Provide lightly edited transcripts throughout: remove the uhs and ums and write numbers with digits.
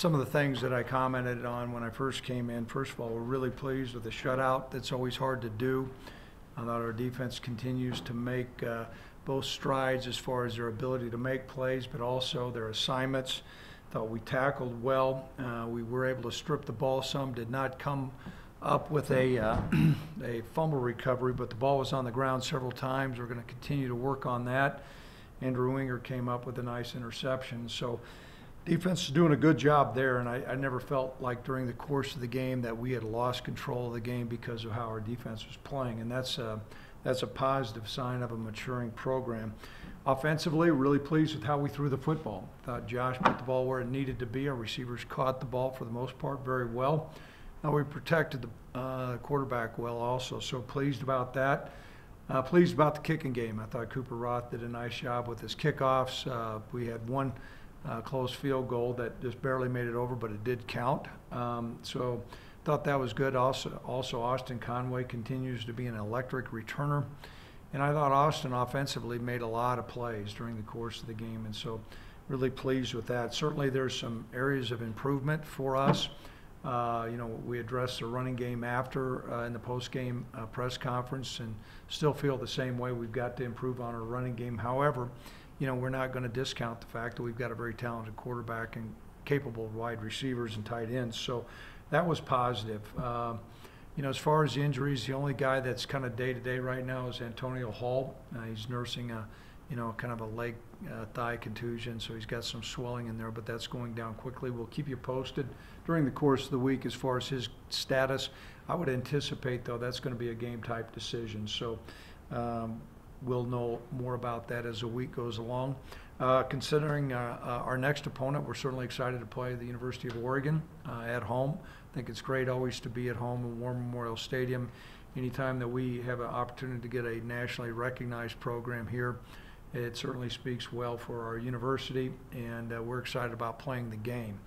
some of the things that I commented on when I first came in. First of all, we're really pleased with the shutout. That's always hard to do. I thought our defense continues to make both strides as far as their ability to make plays, but also their assignments. Thought we tackled well. We were able to strip the ball some, did not come up with a fumble recovery, but the ball was on the ground several times. We're going to continue to work on that. Andrew Winger came up with a nice interception. So defense is doing a good job there, and I never felt like during the course of the game that we had lost control of the game because of how our defense was playing, and that's a positive sign of a maturing program. Offensively, really pleased with how we threw the football. Thought Josh put the ball where it needed to be. Our receivers caught the ball for the most part very well. Now we protected the quarterback well also, so pleased about that. Pleased about the kicking game. I thought Cooper Roth did a nice job with his kickoffs. We had one close field goal that just barely made it over, but it did count. So thought that was good. Also Austin Conway continues to be an electric returner. And I thought Austin offensively made a lot of plays during the course of the game, and so really pleased with that. Certainly there's some areas of improvement for us. We addressed the running game after in the post-game press conference, and still feel the same way. We've got to improve on our running game. However, we're not going to discount the fact that we've got a very talented quarterback and capable wide receivers and tight ends. So that was positive. As far as the injuries, the only guy that's kind of day-to-day right now is Antonio Hall. He's nursing a kind of a leg thigh contusion, so he's got some swelling in there, but that's going down quickly. We'll keep you posted during the course of the week as far as his status. I would anticipate, though, that's going to be a game-type decision, so we'll know more about that as the week goes along. Considering our next opponent, we're certainly excited to play the University of Oregon at home. I think it's great always to be at home in War Memorial Stadium. Anytime that we have an opportunity to get a nationally recognized program here, it certainly speaks well for our university, and we're excited about playing the game.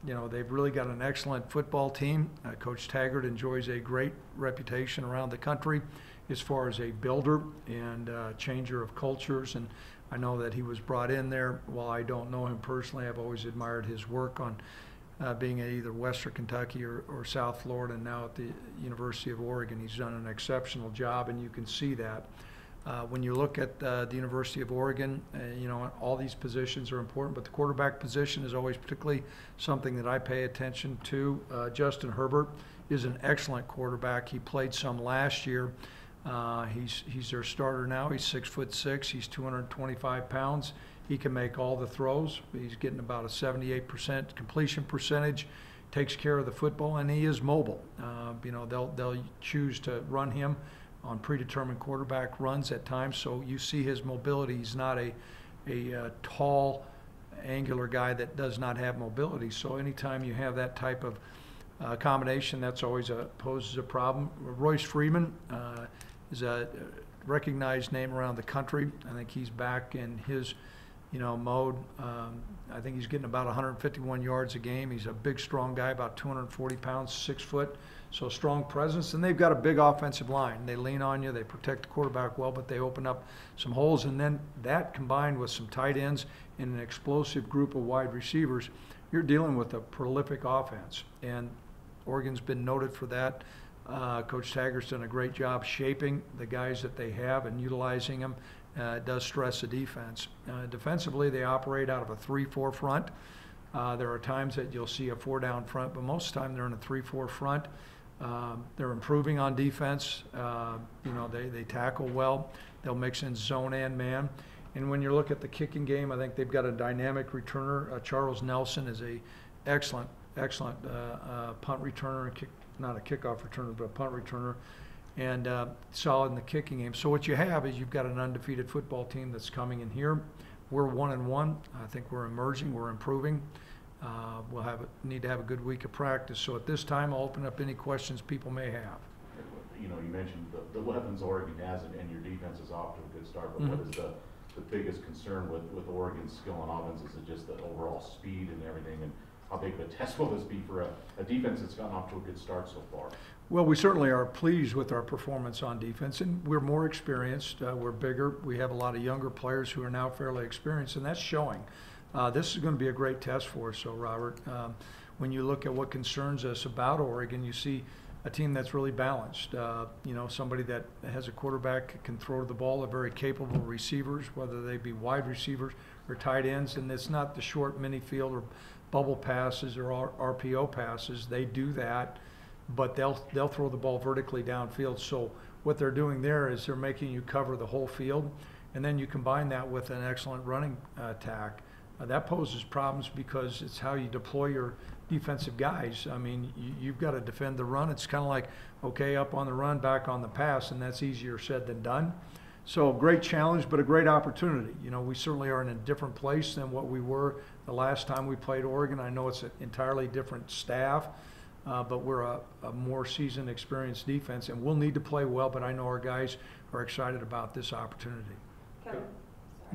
They've really got an excellent football team. Coach Taggart enjoys a great reputation around the country as far as a builder and changer of cultures, and I know that he was brought in there. While I don't know him personally, I've always admired his work on being at either Western Kentucky or South Florida, and now at the University of Oregon. He's done an exceptional job, and you can see that. When you look at the University of Oregon, all these positions are important, but the quarterback position is always particularly something that I pay attention to. Justin Herbert is an excellent quarterback. He played some last year. He's their starter now. He's 6'6". He's 225 pounds. He can make all the throws. He's getting about a 78% completion percentage. Takes care of the football, and he is mobile. They'll choose to run him on predetermined quarterback runs at times, so you see his mobility. He's not a tall, angular guy that does not have mobility. So anytime you have that type of combination, that's always poses a problem. Royce Freeman is a recognized name around the country. I think he's back in his mode. I think he's getting about 151 yards a game. He's a big, strong guy, about 240 pounds, 6 foot. So strong presence, and they've got a big offensive line. They lean on you, they protect the quarterback well, but they open up some holes, and then that combined with some tight ends and an explosive group of wide receivers, you're dealing with a prolific offense, and Oregon's been noted for that. Coach Taggart's done a great job shaping the guys that they have and utilizing them. It does stress the defense. Defensively, they operate out of a 3-4 front. There are times that you'll see a 4-down front, but most of the time they're in a 3-4 front. They're improving on defense. They tackle well. They'll mix in zone and man. And when you look at the kicking game, I think they've got a dynamic returner. Charles Nelson is a excellent punt returner, not a kickoff returner, but a punt returner, and solid in the kicking game. So what you have is you've got an undefeated football team that's coming in here. We're 1-1. I think we're emerging. We're improving. We'll need to have a good week of practice. So at this time, I'll open up any questions people may have. You mentioned the weapons Oregon has, and your defense is off to a good start. But what is the biggest concern with Oregon's skill on offense? Is it just the overall speed and everything? And how big of a test will this be for a defense that's gotten off to a good start so far? Well, we certainly are pleased with our performance on defense, and we're more experienced. We're bigger. We have a lot of younger players who are now fairly experienced, and that's showing. This is going to be a great test for us, so Robert. When you look at what concerns us about Oregon, you see a team that's really balanced. Somebody that has a quarterback that can throw the ball, a very capable receivers, whether they be wide receivers or tight ends, and it's not the short mini field or bubble passes or RPO passes. They do that, but they'll throw the ball vertically downfield. So what they're doing there is they're making you cover the whole field, and then you combine that with an excellent running attack. That poses problems because it's how you deploy your defensive guys. I mean, you've got to defend the run. It's kind of like, okay, up on the run, back on the pass, and that's easier said than done. So great challenge, but a great opportunity. We certainly are in a different place than what we were the last time we played Oregon. I know it's an entirely different staff, but we're a more seasoned, experienced defense, and we'll need to play well, but I know our guys are excited about this opportunity. Kevin.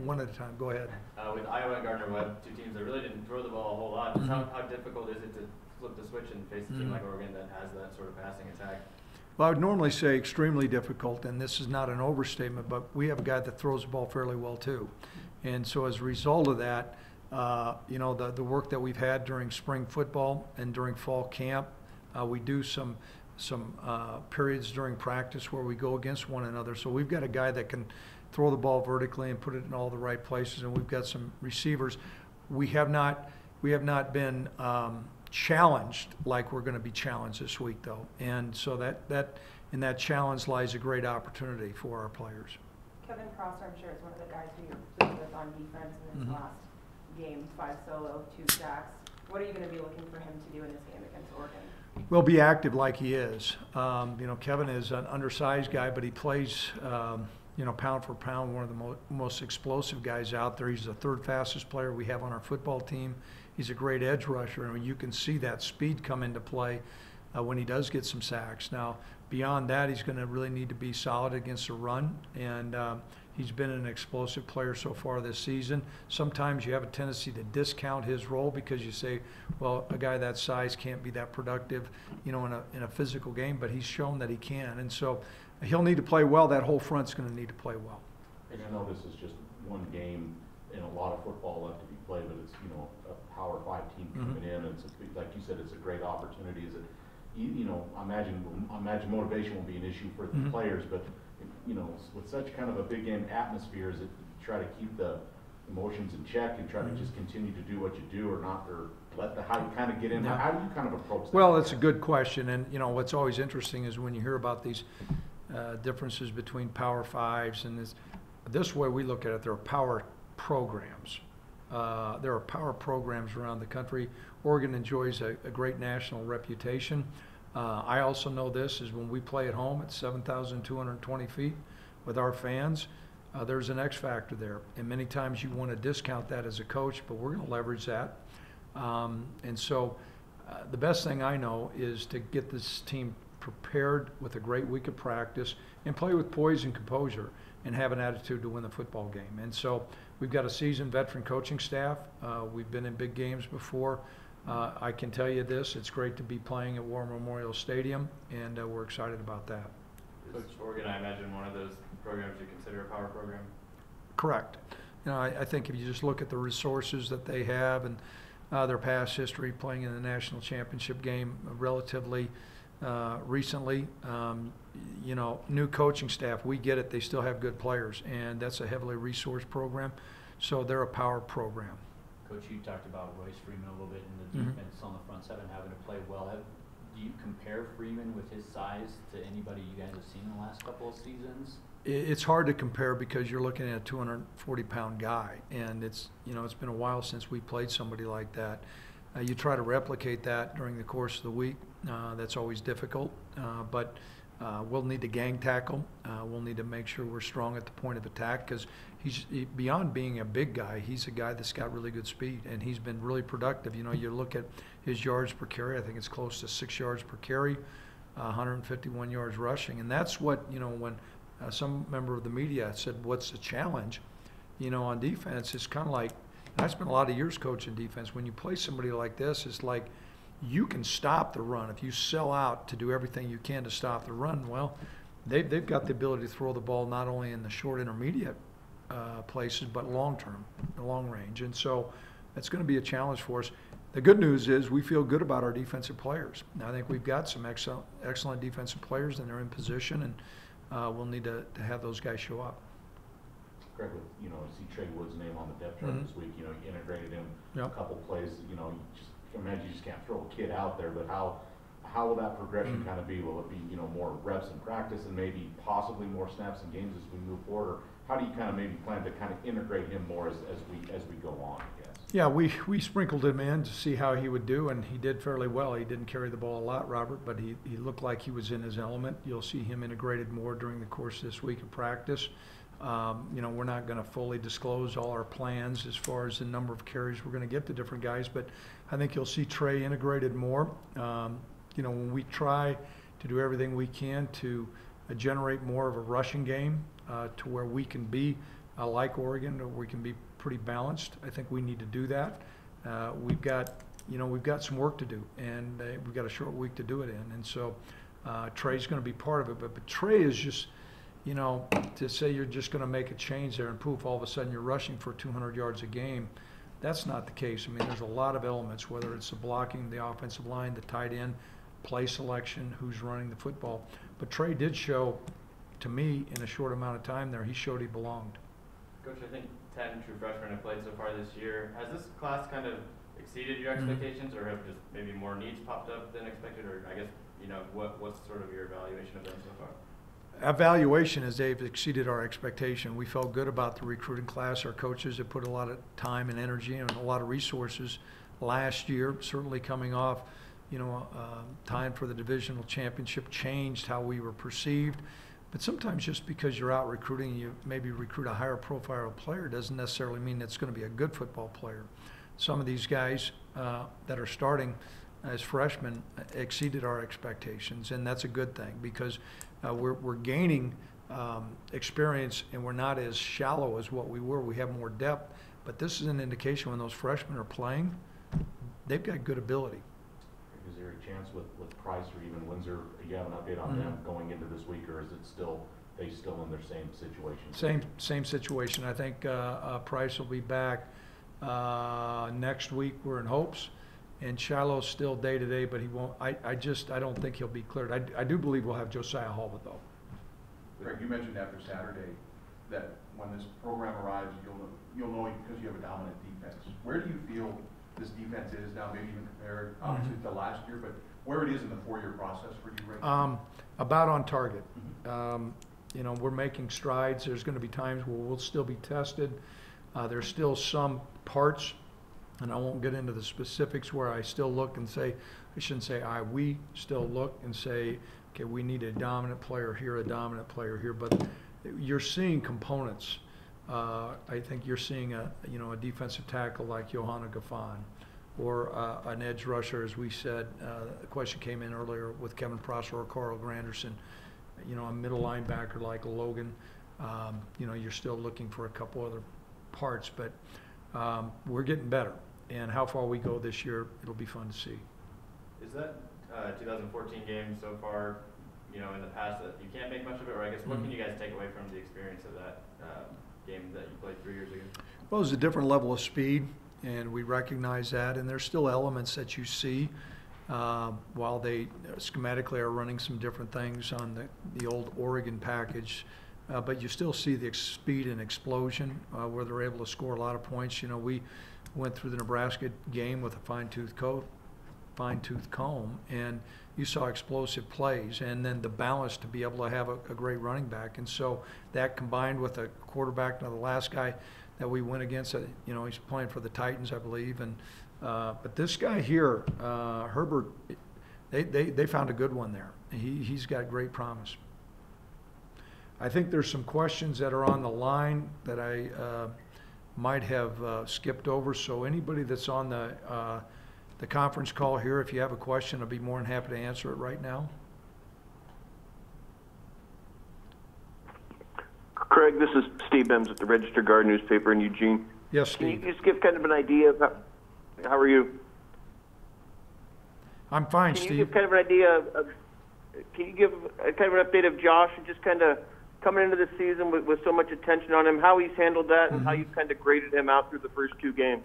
One at a time. Go ahead. With Iowa and Gardner-Webb, two teams that really didn't throw the ball a whole lot, how difficult is it to flip the switch and face a team like Oregon that has that sort of passing attack? Well, I would normally say extremely difficult, and this is not an overstatement, but we have a guy that throws the ball fairly well too. And so as a result of that, the work that we've had during spring football and during fall camp, we do some periods during practice where we go against one another. So we've got a guy that can throw the ball vertically and put it in all the right places, and we've got some receivers. We have not been challenged like we're going to be challenged this week, though, and so that in that challenge lies a great opportunity for our players. Kevin Prosser, I'm sure, is one of the guys who you're pleased with on defense in this last game. 5 solo, 2 sacks. What are you going to be looking for him to do in this game against Oregon? Well, be active like he is. Kevin is an undersized guy, but he plays, pound for pound, one of the most explosive guys out there. He's the 3rd fastest player we have on our football team. He's a great edge rusher, and you can see that speed come into play when he does get some sacks. Now, beyond that, he's going to really need to be solid against the run, and he's been an explosive player so far this season. Sometimes you have a tendency to discount his role because you say, well, a guy that size can't be that productive, in a physical game, but he's shown that he can, and so he'll need to play well. That whole front's going to need to play well. And I know this is just one game and a lot of football left to be played, but it's, a Power 5 team coming in, and it's like you said, it's a great opportunity. Is it, I imagine motivation will be an issue for the players, but with such kind of a big game atmosphere, is it try to keep the emotions in check and try to just continue to do what you do, or not, or let the hype kind of get in? How do you kind of approach that? Well, it's a good question, and what's always interesting is when you hear about these differences between Power 5s, and this way we look at it, there are power programs. There are power programs around the country. Oregon enjoys a great national reputation. I also know this is when we play at home at 7,220 feet with our fans, there's an X factor there. And many times you want to discount that as a coach, but we're going to leverage that. And so the best thing I know is to get this team prepared with a great week of practice and play with poise and composure and have an attitude to win the football game. And so we've got a seasoned veteran coaching staff. We've been in big games before. I can tell you this, it's great to be playing at War Memorial Stadium, and we're excited about that. Is Oregon, I imagine, one of those programs you consider a power program? Correct. I think if you just look at the resources that they have and their past history playing in the national championship game relatively recently, new coaching staff, we get it, they still have good players, and that's a heavily resourced program, so they're a power program. Coach, you talked about Royce Freeman a little bit in the defense on the front seven having to play well. Do you compare Freeman with his size to anybody you guys have seen in the last couple of seasons? It's hard to compare because you're looking at a 240-pound guy, and it's been a while since we played somebody like that. You try to replicate that during the course of the week. That's always difficult, but we'll need to gang tackle. We'll need to make sure we're strong at the point of attack because he's beyond being a big guy. He's a guy that's got really good speed, and he's been really productive. You look at his yards per carry. I think it's close to 6 yards per carry, 151 yards rushing, and that's what when some member of the media said, "What's the challenge?" On defense, it's kind of like. I spent a lot of years coaching defense. When you play somebody like this, it's like you can stop the run. If you sell out to do everything you can to stop the run, well, they've got the ability to throw the ball not only in the short intermediate places, but long term, the long range. And so That's going to be a challenge for us. The good news is we feel good about our defensive players. I think we've got some excellent defensive players, and they're in position, and we'll need to have those guys show up. Greg, with, see Trey Wood's name on the depth chart this week, you integrated him a couple plays, you just imagine you just can't throw a kid out there, but how will that progression kind of be? Will it be, more reps in practice and maybe possibly more snaps in games as we move forward, or how do you kind of maybe plan to kind of integrate him more as we go on, I guess? Yeah, we sprinkled him in to see how he would do, and he did fairly well. He didn't carry the ball a lot, Robert, but he looked like he was in his element. You'll see him integrated more during the course of this week of practice. We're not going to fully disclose all our plans as far as the number of carries we're going to get to different guys, but I think you'll see Trey integrated more. When we try to do everything we can to generate more of a rushing game to where we can be like Oregon, or we can be pretty balanced, I think we need to do that. We've got some work to do, and we've got a short week to do it in, and so Trey's going to be part of it. But Trey is just, to say you're just going to make a change there and poof, all of a sudden you're rushing for 200 yards a game. That's not the case. I mean, there's a lot of elements, whether it's the blocking, the offensive line, the tight end, play selection, who's running the football. But Trey did show, to me, in a short amount of time there, he showed he belonged. Coach, I think 10 true freshmen have played so far this year. Has this class kind of exceeded your expectations, or have just maybe more needs popped up than expected? Or I guess, what's sort of your evaluation of them so far? Evaluation is they've exceeded our expectation. We felt good about the recruiting class. Our coaches have put a lot of time and energy and a lot of resources last year, certainly coming off, time for the divisional championship changed how we were perceived. But sometimes just because you're out recruiting, you maybe recruit a higher profile player doesn't necessarily mean it's going to be a good football player. Some of these guys that are starting as freshmen exceeded our expectations, and that's a good thing because we're gaining experience, and we're not as shallow as what we were. We have more depth, but this is an indication when those freshmen are playing, they've got good ability. Is there a chance with Price or even Windsor, you have an update on them going into this week, or is it still in their same situation? Same situation. I think Price will be back next week. We're in hopes. And Shiloh's still day-to-day, but he won't. I don't think he'll be cleared. I do believe we'll have Josiah Hall, though. Greg, you mentioned after Saturday that when this program arrives, you'll know because you have a dominant defense. Where do you feel this defense is now, maybe even compared, obviously, to last year, but where it is in the 4-year process for you right now? About on target. We're making strides. There's going to be times where we'll still be tested. There's still some parts, and I won't get into the specifics, where I still look and say, I shouldn't say we still look and say, okay, we need a dominant player here, a dominant player here, but you're seeing components. I think you're seeing a defensive tackle like Johanna Gaffan, or an edge rusher, as we said. The question came in earlier with Kevin Prosser or Carl Granderson. A middle linebacker like Logan. You're still looking for a couple other parts, but we're getting better. And how far we go this year, it'll be fun to see. Is that 2014 game so far, in the past, that you can't make much of it, or I guess what can you guys take away from the experience of that game that you played 3 years ago? Well, there's a different level of speed, and we recognize that, and there's still elements that you see while they schematically are running some different things on the old Oregon package, but you still see the speed and explosion where they're able to score a lot of points. We went through the Nebraska game with a fine-tooth comb, and you saw explosive plays, and then the balance to be able to have a great running back. And so that combined with a quarterback, now the last guy that we went against, he's playing for the Titans, I believe. And but this guy here, Herbert, they found a good one there. He's got great promise. I think there's some questions that are on the line that I might have skipped over. So anybody that's on the conference call here, if you have a question, I'll be more than happy to answer it right now. Craig, this is Steve Bems at the Register Guard newspaper in Eugene. Yes, Steve. Can you just give kind of an idea of how are you? I'm fine, Steve. Steve. Can you give kind of an idea of, can you give kind of an update of Josh and just kind of coming into the season with so much attention on him, how he's handled that and how you've kind of graded him out through the first 2 games?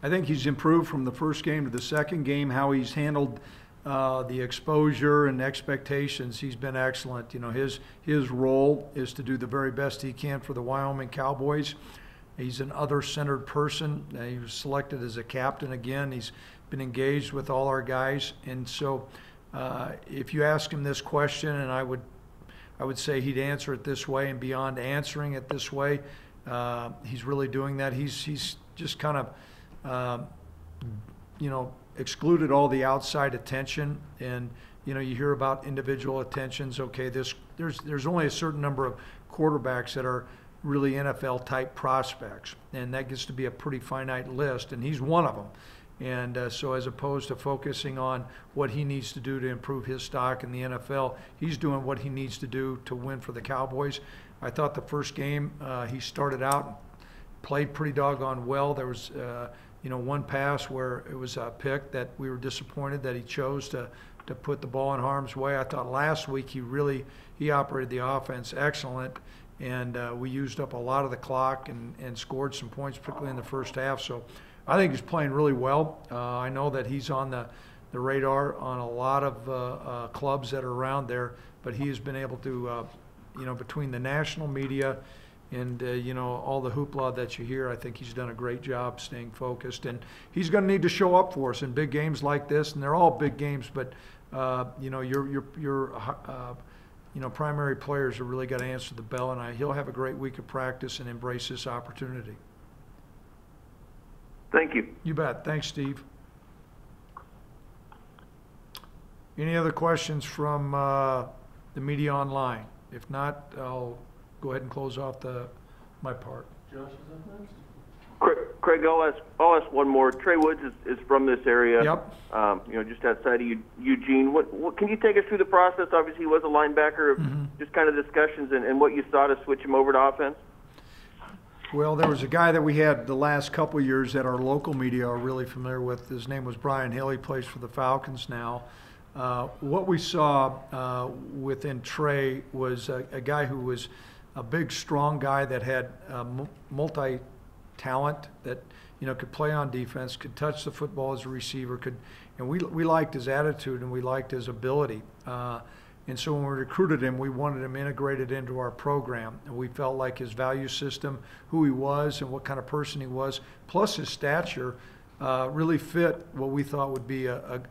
I think he's improved from the first game to the second game. How he's handled the exposure and expectations, he's been excellent. You know, his role is to do the very best he can for the Wyoming Cowboys. He's an other-centered person. He was selected as a captain again. He's been engaged with all our guys, and so if you ask him this question, and I would say he'd answer it this way, and beyond answering it this way, he's really doing that. He's just kind of, you know, excluded all the outside attention, and you know, you hear about individual attentions. Okay, there's only a certain number of quarterbacks that are really NFL type prospects, and that gets to be a pretty finite list, and he's one of them. And so as opposed to focusing on what he needs to do to improve his stock in the NFL, he's doing what he needs to do to win for the Cowboys. I thought the first game he started out, played pretty doggone well. There was you know, one pass where it was a pick that we were disappointed that he chose to put the ball in harm's way. I thought last week he operated the offense excellent, and we used up a lot of the clock and scored some points, particularly in the first half. So I think he's playing really well. I know that he's on the radar on a lot of clubs that are around there, but he has been able to, you know, between the national media and, you know, all the hoopla that you hear, I think he's done a great job staying focused. And he's going to need to show up for us in big games like this, and they're all big games, but, you know, your you know, primary players have really got to answer the bell, and he'll have a great week of practice and embrace this opportunity. Thank you. You bet. Thanks, Steve. Any other questions from the media online? If not, I'll go ahead and close off my part. Josh, is that next? Craig, I'll ask one more. Trey Woods is from this area. Yep. You know, just outside of Eugene. What can you take us through the process? Obviously, he was a linebacker. Of just kind of discussions and what you saw to switch him over to offense. Well, there was a guy that we had the last couple of years that our local media are really familiar with. His name was Brian Hill. He plays for the Falcons now. What we saw within Trey was a guy who was a big, strong guy that had multi-talent, that, you know, could play on defense, could touch the football as a receiver, and we liked his attitude and we liked his ability. And so when we recruited him, we wanted him integrated into our program, and we felt like his value system, who he was and what kind of person he was, plus his stature, really fit what we thought would be a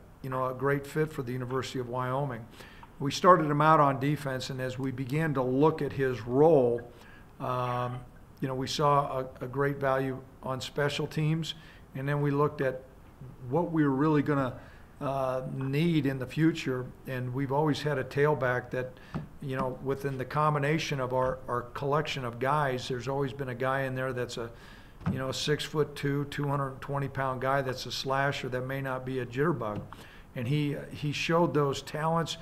great fit for the University of Wyoming. We started him out on defense, and as we began to look at his role, you know, we saw a great value on special teams, and then we looked at what we were really going to need in the future, and we've always had a tailback that, you know, within the combination of our collection of guys, there's always been a guy in there that's a 6'2", 220-pound guy that's a slasher that may not be a jitterbug, and he showed those talents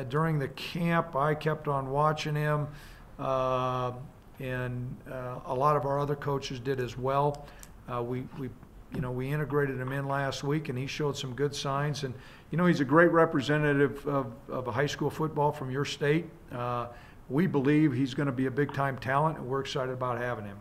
during the camp. I kept on watching him, and a lot of our other coaches did as well. We integrated him in last week, and he showed some good signs. And, you know, he's a great representative of a high school football from your state. We believe he's going to be a big-time talent, and we're excited about having him.